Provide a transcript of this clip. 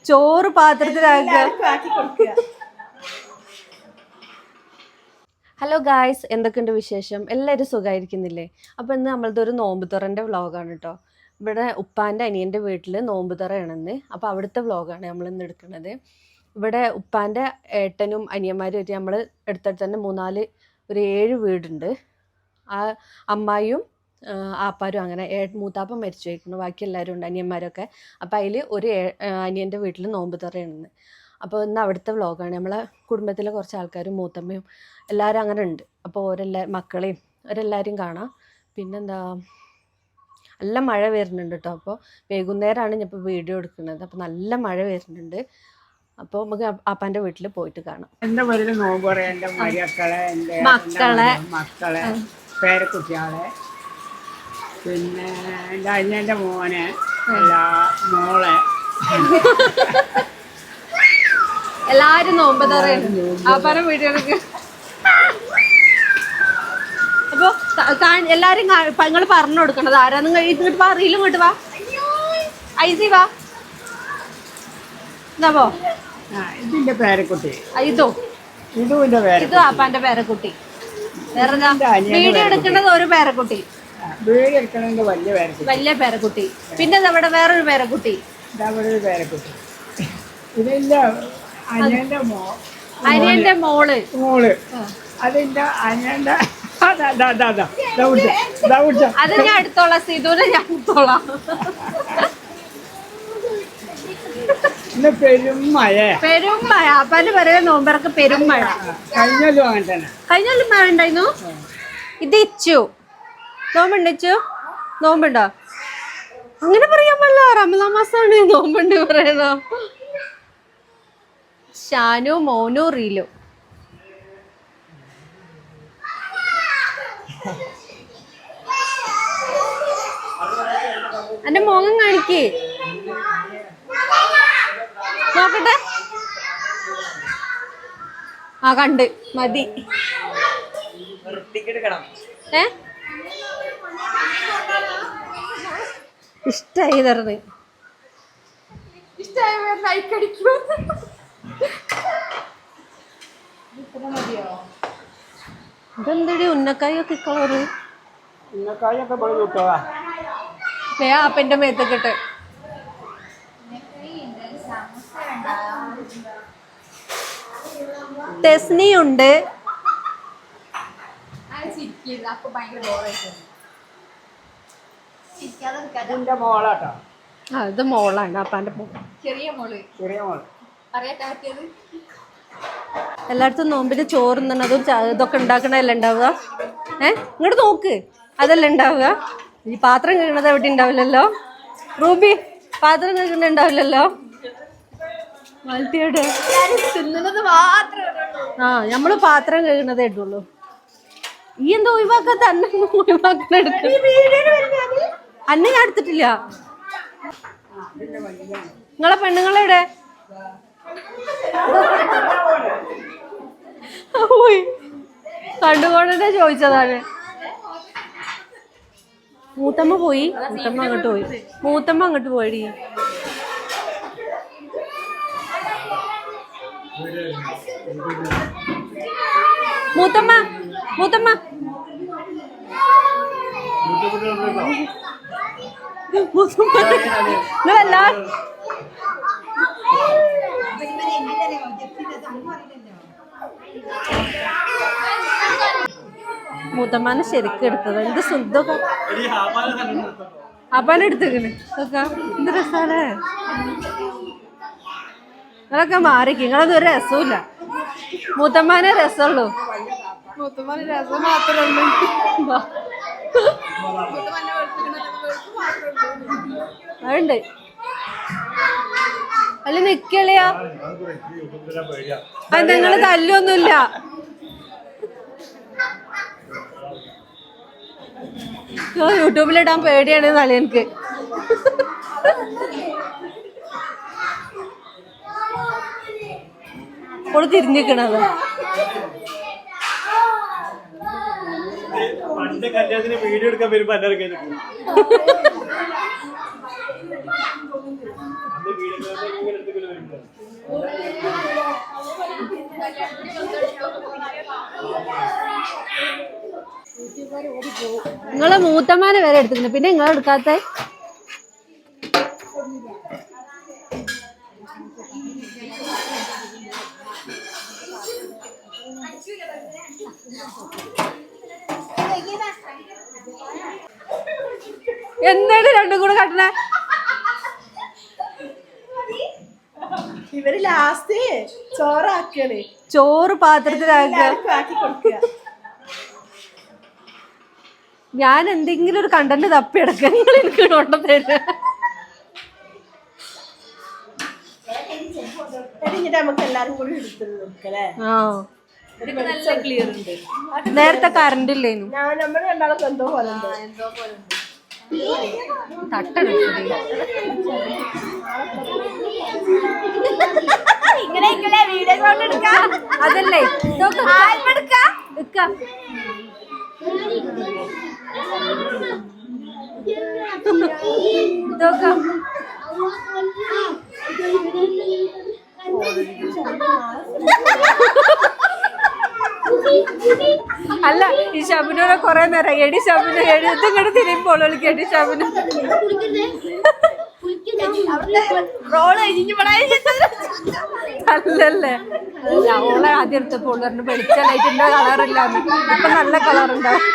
ചോറ് പാത്രത്തിലാക്കി കൊടുക്കുക. Hello guys, എന്തൊക്കെയുണ്ട് വിശേഷം? എല്ലാവരും സുഖമായിരിക്കുന്നില്ലേ? അപ്പോൾ ഇന്ന് നമ്മളത് ഒരു നോമ്പ് തുറൻ്റെ വ്ളോഗാണ് കേട്ടോ. ഇവിടെ ഉപ്പാൻ്റെ അനിയൻ്റെ വീട്ടിൽ നോമ്പ് തുറയാണെന്ന്. അപ്പോൾ അവിടുത്തെ വ്ളോഗാണ് നമ്മളിന്ന് എടുക്കുന്നത്. ഇവിടെ ഉപ്പാൻ്റെ ഏട്ടനും അനിയന്മാരും ആയിട്ട് നമ്മൾ എടുത്തിട്ട് തന്നെ 7 വീടുണ്ട്. ആ അമ്മായിയും ആപ്പാരും അങ്ങനെ മൂത്താപ്പം മരിച്ചു വയ്ക്കുന്നു. ബാക്കി എല്ലാവരും ഉണ്ട്, അനിയന്മാരൊക്കെ. അപ്പോൾ അതിൽ ഒരു അനിയൻ്റെ വീട്ടിൽ നോമ്പ് തുറയാണെന്ന്. അപ്പോൾ ഇന്ന് അവിടുത്തെ വ്ളോഗാണ്. നമ്മളെ കുടുംബത്തിലെ കുറച്ച് ആൾക്കാരും മൂത്തമ്മയും എല്ലാവരും അങ്ങനെ ഉണ്ട്. അപ്പോൾ മക്കളെയും അവരെല്ലാവരും കാണാം. പിന്നെന്താ, നല്ല മഴ വരുന്നുണ്ട് കേട്ടോ. അപ്പോൾ വൈകുന്നേരമാണ് ഞാൻ ഇപ്പോൾ വീഡിയോ എടുക്കുന്നത്. അപ്പോൾ നല്ല മഴ വരുന്നുണ്ട്. അപ്പോൾ നമുക്ക് ആപ്പാൻ്റെ വീട്ടിൽ പോയിട്ട് കാണാം. എൻ്റെ വീട്ടിൽ നോമ്പ് പറയാം. എൻ്റെ മക്കളെ പേരക്കുട്ടികളെ, പിന്നെ എൻ്റെ അനിയൻ്റെ മോനെ, മോളെ, എല്ലാരും നോമ്പ് തുറയാണ് ആപ്പാൻ്റെ വീടുകൾക്ക്. അപ്പോൾ എല്ലാരും നിങ്ങൾ പറഞ്ഞു കൊടുക്കണത് ആരാന്ന്. ഇങ്ങോട്ട് വാ, റീലും ഇങ്ങോട്ട് വാ, ഐസി വാ. എന്നാ ഇതിന്റെ പേരക്കുട്ടി, ഇത് ആപ്പാന്റെ പേരക്കുട്ടി. വീഡിയോ എടുക്കുന്നത് ഒരു പേരക്കുട്ടി, വലിയ പേരക്കുട്ടി. പിന്നെ അവിടെ വേറൊരു പേരക്കുട്ടി, അനിയന്റെ മോള്. അതിന്റെ അനിയന്റെ അത് ഞാൻ എടുത്തോളാം, സിധുവിനെ ഞാൻ എടുത്തോളാം. പെരും മഴ അപ്പാന്റെ പറയാ നോമ്പറക്ക് പെരും മഴ. കഴിഞ്ഞാലും മഴ ഉണ്ടായിരുന്നു. ഇത് ഇച്ചു നോമ്പുണ്ട്, ഇച്ചു നോമ്പുണ്ടോ? അങ്ങനെ പറയാൻ പാടില്ല, റമദാൻ മാസമാണ് നോമ്പുണ്ട് പറയണോ. ഷാനു, മോനു, റീലു. എന്റെ മോഹം കാണിക്കേ, നോക്കട്ടെ. ആ കണ്ട് മതി. ഇഷ്ടായി തരുന്നത്. ഇതെന്തടി ഉന്നക്കായൊക്കെ കളറ്? അപ്പന്റെ മേത്തൊക്കെ തെസ്നിയുണ്ട്. ഇത് മോളാണ്, അപ്പാന്റെ ചെറിയ മോള്. എല്ലായിടത്തും നോമ്പിന് ചോറുന്നതും ഇതൊക്കെ ഉണ്ടാക്കണതല്ല ഉണ്ടാവുക. ഇങ്ങോട്ട് നോക്ക്, അതല്ല ഉണ്ടാവുക. ഈ പാത്രം കഴുകണത് എവിടെ ഉണ്ടാവില്ലല്ലോ. റൂബി, പാത്രം കഴുകണ ഉണ്ടാവില്ലല്ലോ. നമ്മള് പാത്രം കഴുകണതേ ഇടുള്ളൂ. ഈ എന്താ ഒഴിവാക്കാത്ത? ഒഴിവാക്കാൻ അന്നെ ഞാൻ എടുത്തിട്ടില്ല. നിങ്ങളെ പെണ്ണുങ്ങളെവിടെ? കണ്ടുകൊണ്ടേ ചോദിച്ചതാണ്. മൂത്തമ്മ പോയി, മൂത്തമ്മ അങ്ങോട്ട് പോയി. മൂത്തമ്മ മൂത്തമ്മാനെ ശരിക്കും എടുത്തത്. എന്ത് സുഖം. അപ്പാനെ എടുത്തേക്കണ്. എന്ത് രസാണ്. നിങ്ങളൊക്കെ മാറിക്ക്, നിങ്ങളൊന്നും ഒരു രസമില്ല. മൂത്തമ്മാനെ രസമുള്ളൂ. മൂത്തമ്മാനെ രസം മാത്രമേ അതുണ്ട്. അല്ല നിക്കളിയാ, അത് നിങ്ങള് തല്ലൊന്നുമില്ല. യൂട്യൂബിലിടാൻ പേടിയാണ് നളിയൻക്ക്. ഓള് തിരിഞ്ഞിക്കണത്. വീഡിയോ എടുക്കാൻ വരുമ്പോ നിങ്ങളെ മൂത്തമ്മാനെ വരെ എടുത്തിട്ടുണ്ട്, പിന്നെ നിങ്ങൾ എടുക്കാത്ത? എന്താണ് രണ്ടും കൂടെ കട്ടണേ? ഇവര് ലാസ്റ്റ് ചോറാക്കല്, ചോറ് പാത്രത്തിലാക്കുക. ആക്കി കൊടുക്കുക. ഞാൻ എന്തെങ്കിലും ഒരു കണ്ടന്റ് തപ്പിയെടുക്കുക, നിങ്ങൾ എനിക്ക് കൊണ്ടുതരുക. എന്നിട്ട് നമുക്ക് എല്ലാരും കൂടി എടുത്ത് കൊടുക്കല്ലേ? നല്ല ക്ലിയർ ഉണ്ട്. നേരത്തെ കറണ്ട് ഇല്ലേനു. നമ്മൾ രണ്ടാളൊക്കെ എന്തോ പോലെ അതല്ലേ അല്ല, ഈ ശബിനോടെ കൊറേ നേരം എടി ശബിന എഴുത്തും കണ്ട് തിരിയുമ്പോൾ വിളിക്കും എടി ശബിന. അല്ലല്ലേ, ഓളെ ആദ്യം എടുത്തപ്പോൾ വെളിച്ച ലൈറ്റിന്റെ കളറില്ലാന്ന്, ഇപ്പൊ നല്ല കളറുണ്ടാവും.